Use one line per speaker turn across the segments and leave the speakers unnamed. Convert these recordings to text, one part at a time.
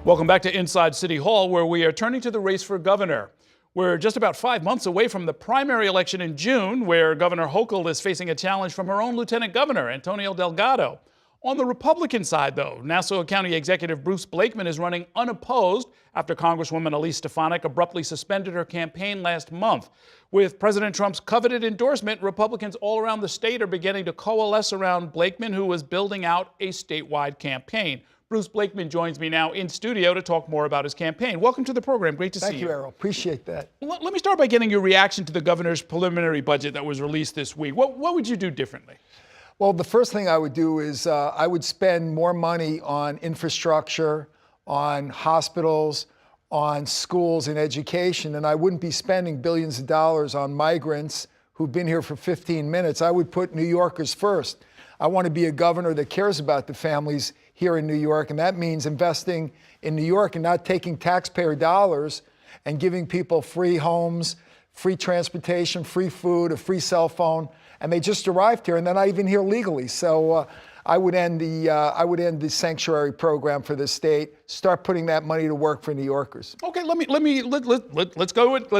Welcome back to Inside City Hall, where we are turning to the race for governor. We're just about 5 months away from the primary election in June, where Governor Hochul is facing a challenge from her own Lieutenant Governor, Antonio Delgado. On the Republican side, though, Nassau County Executive Bruce Blakeman is running unopposed after Congresswoman Elise Stefanik abruptly suspended her campaign last month. With President Trump's coveted endorsement, Republicans all around the state are beginning to coalesce around Blakeman, who is building out a statewide campaign. Bruce Blakeman joins me now in studio to talk more about his campaign. Welcome to the program. Great to see you.
Thank you, Errol. Appreciate that.
Let me start by getting your reaction to the governor's preliminary budget that was released this week. What would you do differently?
Well, the first thing I would do is I would spend more money on infrastructure, on hospitals, on schools and education, and I wouldn't be spending billions of dollars on migrants who've been here for 15 minutes. I would put New Yorkers first. I want to be a governor that cares about the families here in New York, and that means investing in New York and not taking taxpayer dollars and giving people free homes, free transportation, free food, a free cell phone, and they just arrived here and they're not even here legally. So I would end the sanctuary program for the state, start putting that money to work for New Yorkers.
Okay, let's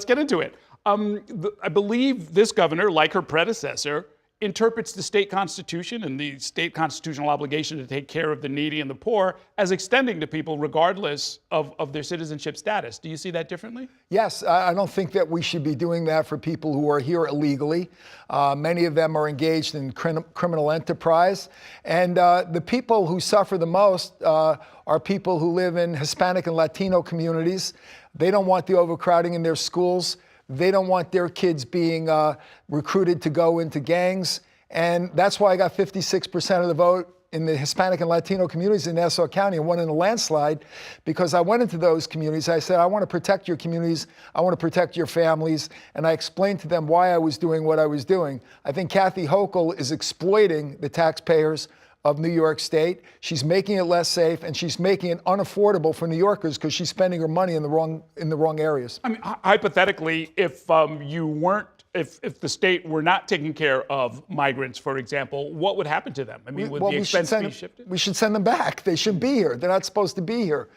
get into it. I believe this governor, like her predecessor, interprets the state constitution and the state constitutional obligation to take care of the needy and the poor as extending to people regardless of their citizenship status. Do you see that differently?
Yes, I don't think that we should be doing that for people who are here illegally. Many of them are engaged in criminal enterprise. And the people who suffer the most are people who live in Hispanic and Latino communities. They don't want the overcrowding in their schools. They don't want their kids being recruited to go into gangs. And that's why I got 56% of the vote in the Hispanic and Latino communities in Nassau County and won in a landslide, because I went into those communities. I said, I want to protect your communities. I want to protect your families. And I explained to them why I was doing what I was doing. I think Kathy Hochul is exploiting the taxpayers of New York State. She's making it less safe, and she's making it unaffordable for New Yorkers because she's spending her money in the wrong areas.
I mean, hypothetically, if the state were not taking care of migrants, for example, what would happen to them? I mean, would the expense be shifted?
We should send them back. They shouldn't be here. They're not supposed to be here.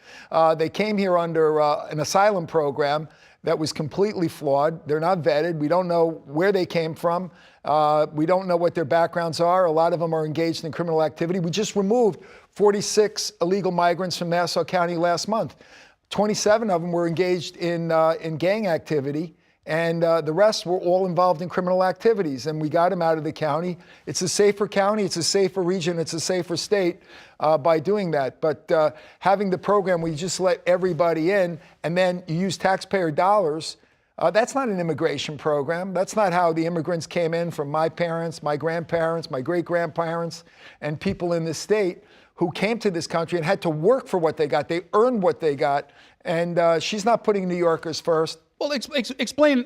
They came here under an asylum program that was completely flawed. They're not vetted. We don't know where they came from. We don't know what their backgrounds are. A lot of them are engaged in criminal activity. We just removed 46 illegal migrants from Nassau County last month. 27 of them were engaged in gang activity, and the rest were all involved in criminal activities, and we got them out of the county. It's a safer county, it's a safer region, it's a safer state by doing that. But having the program where you just let everybody in and then you use taxpayer dollars, that's not an immigration program. That's not how the immigrants came in from my parents, my grandparents, my great-grandparents, and people in this state who came to this country and had to work for what they got. They earned what they got, and she's not putting New Yorkers first.
Well, explain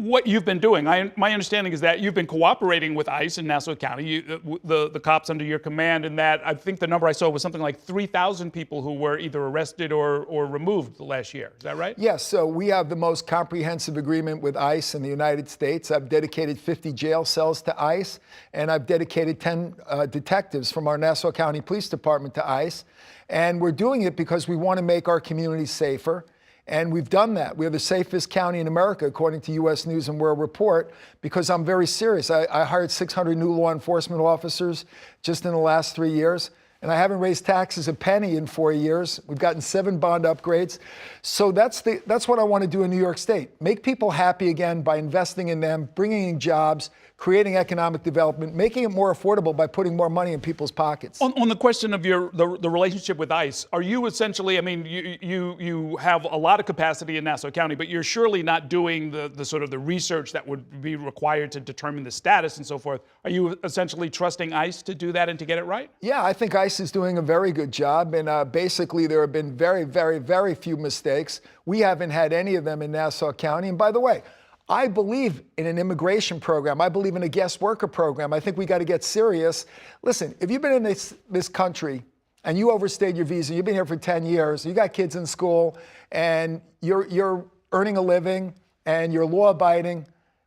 what you've been doing. My understanding is that you've been cooperating with ICE in Nassau County, the cops under your command, and that I think the number I saw was something like 3,000 people who were either arrested or removed last year. Is that right?
Yes, so we have the most comprehensive agreement with ICE in the United States. I've dedicated 50 jail cells to ICE, and I've dedicated 10 detectives from our Nassau County Police Department to ICE. And we're doing it because we want to make our communities safer. And we've done that. We're the safest county in America, according to U.S. News and World Report, because I'm very serious. I hired 600 new law enforcement officers just in the last 3 years, and I haven't raised taxes a penny in 4 years. We've gotten 7 bond upgrades. So that's what I want to do in New York State. Make people happy again by investing in them, bringing in jobs, creating economic development, making it more affordable by putting more money in people's pockets.
On the question of the relationship with ICE, are you essentially, I mean, you have a lot of capacity in Nassau County, but you're surely not doing the sort of the research that would be required to determine the status and so forth. Are you essentially trusting ICE to do that and to get it right?
Yeah, I think ICE is doing a very good job, and basically there have been very, very, very few mistakes. We haven't had any of them in Nassau County. And by the way, I believe in an immigration program. I believe in a guest worker program. I think we got to get serious. Listen, if you've been in this country and you overstayed your visa, you've been here for 10 years, you got kids in school, and you're earning a living and you're law-abiding,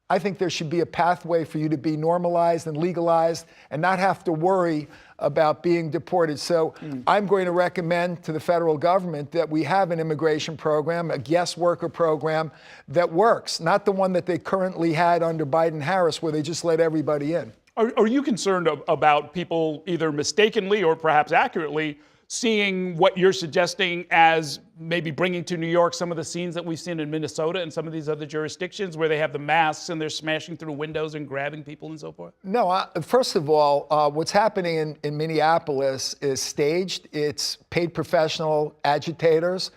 I think there should be a pathway for you to be normalized and legalized and not have to worry about being deported. So I'm going to recommend to the federal government that we have an immigration program, a guest worker program that works, not the one that they currently had under Biden-Harris where they just let everybody in.
Are you concerned about people either mistakenly or perhaps accurately seeing what you're suggesting as maybe bringing to New York some of the scenes that we've seen in Minnesota and some of these other jurisdictions where they have the masks and they're smashing through windows and grabbing people and so forth?
No, first of all, what's happening in Minneapolis is staged. It's paid professional agitators.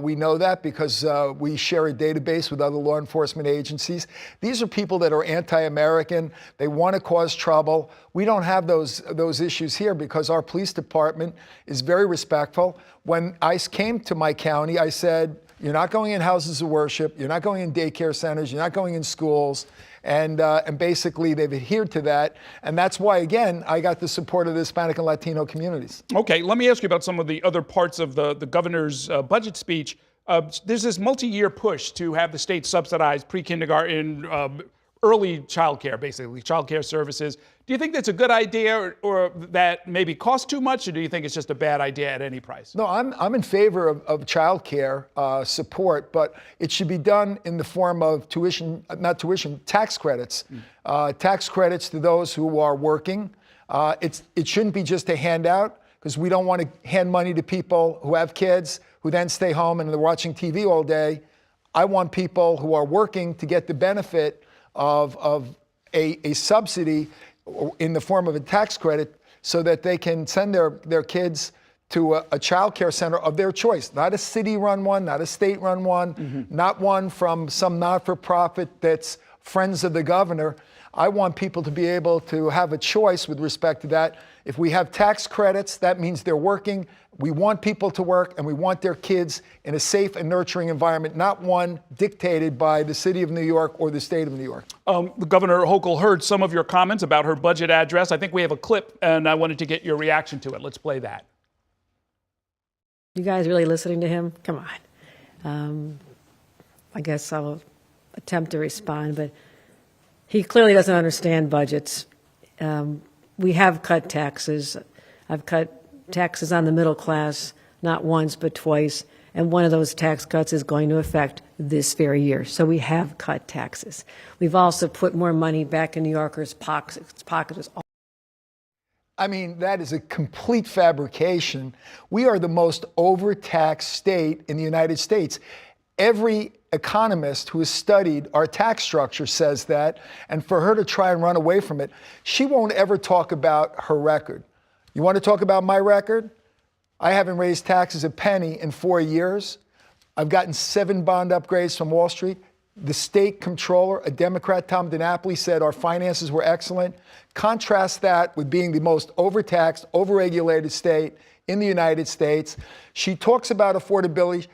We know that because we share a database with other law enforcement agencies. These are people that are anti-American. They want to cause trouble. We don't have those issues here because our police department is very respectful. When ICE came to my county, I said, you're not going in houses of worship. You're not going in daycare centers. You're not going in schools. And basically, they've adhered to that. And that's why, again, I got the support of the Hispanic and Latino communities.
Okay, let me ask you about some of the other parts of the governor's budget speech. There's this multi-year push to have the state subsidize pre-kindergarten, early childcare, basically, childcare services. Do you think that's a good idea or that maybe costs too much, or do you think it's just a bad idea at any price?
No, I'm in favor of child care support, but it should be done in the form of tax credits. Tax credits to those who are working. It shouldn't be just a handout, because we don't want to hand money to people who have kids who then stay home and they're watching TV all day. I want people who are working to get the benefit of a subsidy in the form of a tax credit so that they can send their kids to a child care center of their choice, not a city-run one, not a state-run one, not one from some not-for-profit that's friends of the governor. I want people to be able to have a choice with respect to that. If we have tax credits, that means they're working. We want people to work, and we want their kids in a safe and nurturing environment, not one dictated by the city of New York or the state of New York.
The Governor Hochul heard some of your comments about her budget address. I think we have a clip, and I wanted to get your reaction to it. Let's play that.
You guys really listening to him? Come on. I guess I'll attempt to respond, but he clearly doesn't understand budgets. We have cut taxes. I've cut taxes on the middle class, not once, but twice. And one of those tax cuts is going to affect this very year. So we have cut taxes. We've also put more money back in New Yorkers' pockets.
I mean, that is a complete fabrication. We are the most overtaxed state in the United States. Every economist who has studied our tax structure says that, and for her to try and run away from it, she won't ever talk about her record. You want to talk about my record? I haven't raised taxes a penny in 4 years. I've gotten 7 bond upgrades from Wall Street. The state comptroller, a Democrat, Tom DiNapoli, said our finances were excellent. Contrast that with being the most overtaxed, overregulated state in the United States. She talks about affordability.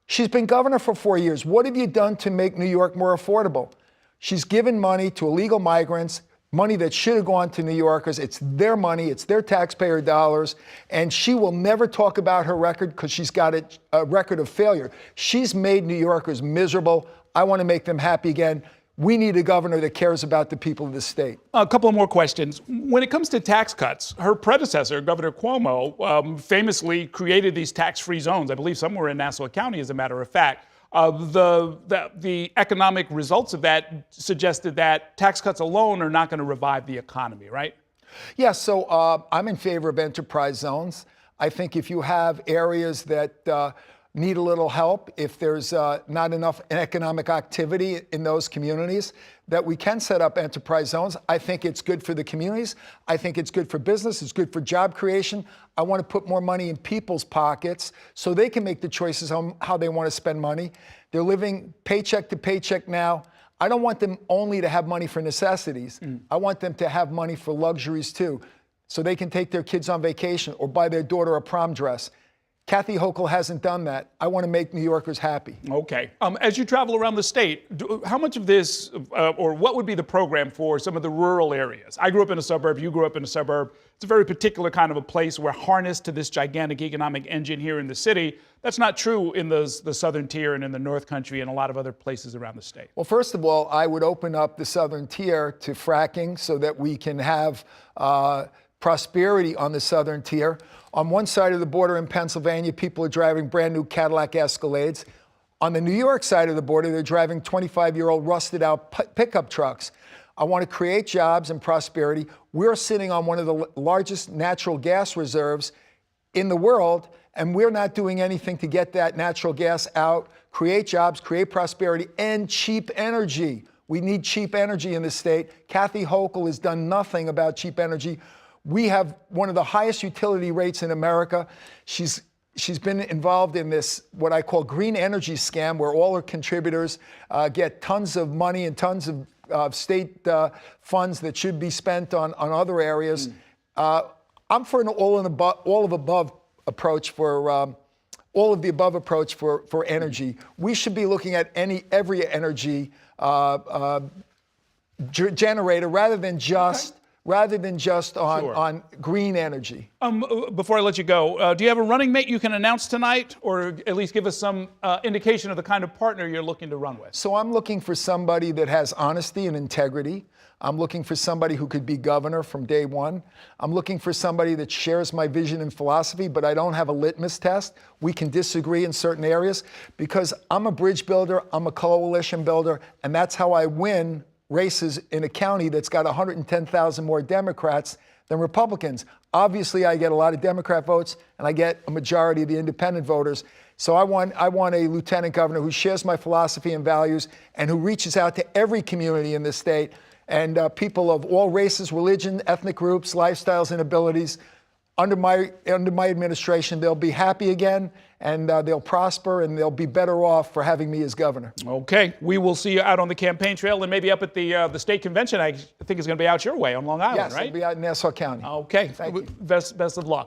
She's been governor for 4 years. What have you done to make New York more affordable? She's given money to illegal migrants, money that should have gone to New Yorkers. It's their money. It's their taxpayer dollars. And she will never talk about her record because she's got a record of failure. She's made New Yorkers miserable. I want to make them happy again. We need a governor that cares about the people of the state.
A couple more questions. When it comes to tax cuts, her predecessor, Governor Cuomo, famously created these tax-free zones. I believe somewhere in Nassau County, as a matter of fact. The economic results of that suggested that tax cuts alone are not going to revive the economy, right?
Yeah, so I'm in favor of enterprise zones. I think if you have areas that need a little help, if there's not enough economic activity in those communities, that we can set up enterprise zones. I think it's good for the communities. I think it's good for business. It's good for job creation. I want to put more money in people's pockets so they can make the choices on how they want to spend money. They're living paycheck to paycheck now. I don't want them only to have money for necessities. I want them to have money for luxuries too, so they can take their kids on vacation or buy their daughter a prom dress. Kathy Hochul hasn't done that. I want to make New Yorkers happy.
Okay. As you travel around the state, how much of this, or what would be the program for some of the rural areas? I grew up in a suburb. You grew up in a suburb. It's a very particular kind of a place. We're harnessed to this gigantic economic engine here in the city. That's not true in the southern tier and in the North Country and a lot of other places around the state.
Well, first of all, I would open up the southern tier to fracking so that we can have prosperity on the southern tier. On one side of the border in Pennsylvania, people are driving brand new Cadillac Escalades. On the New York side of the border, they're driving 25-year-old rusted out pickup trucks. I want to create jobs and prosperity. We're sitting on one of the largest natural gas reserves in the world, and we're not doing anything to get that natural gas out, create jobs, create prosperity, and cheap energy. We need cheap energy in this state. Kathy Hochul has done nothing about cheap energy. We have one of the highest utility rates in America. She's been involved in this, what I call green energy scam, where all her contributors get tons of money and tons of state funds that should be spent on other areas. I'm for an all of the above approach for energy. We should be looking at every energy generator rather than just on green energy.
Before I let you go, do you have a running mate you can announce tonight, or at least give us some indication of the kind of partner you're looking to run with?
So I'm looking for somebody that has honesty and integrity. I'm looking for somebody who could be governor from day one. I'm looking for somebody that shares my vision and philosophy, but I don't have a litmus test. We can disagree in certain areas because I'm a bridge builder, I'm a coalition builder, and that's how I win races in a county that's got 110,000 more Democrats than Republicans. Obviously, I get a lot of Democrat votes, and I get a majority of the independent voters. So I want a lieutenant governor who shares my philosophy and values and who reaches out to every community in this state and people of all races, religion, ethnic groups, lifestyles, and abilities. Under my administration, they'll be happy again, and they'll prosper, and they'll be better off for having me as governor.
Okay, we will see you out on the campaign trail and maybe up at the state convention. I think it's going to be out your way on Long Island,
yes,
right?
Yes, it'll be out in Nassau County.
Okay,
Thank you.
Best of luck.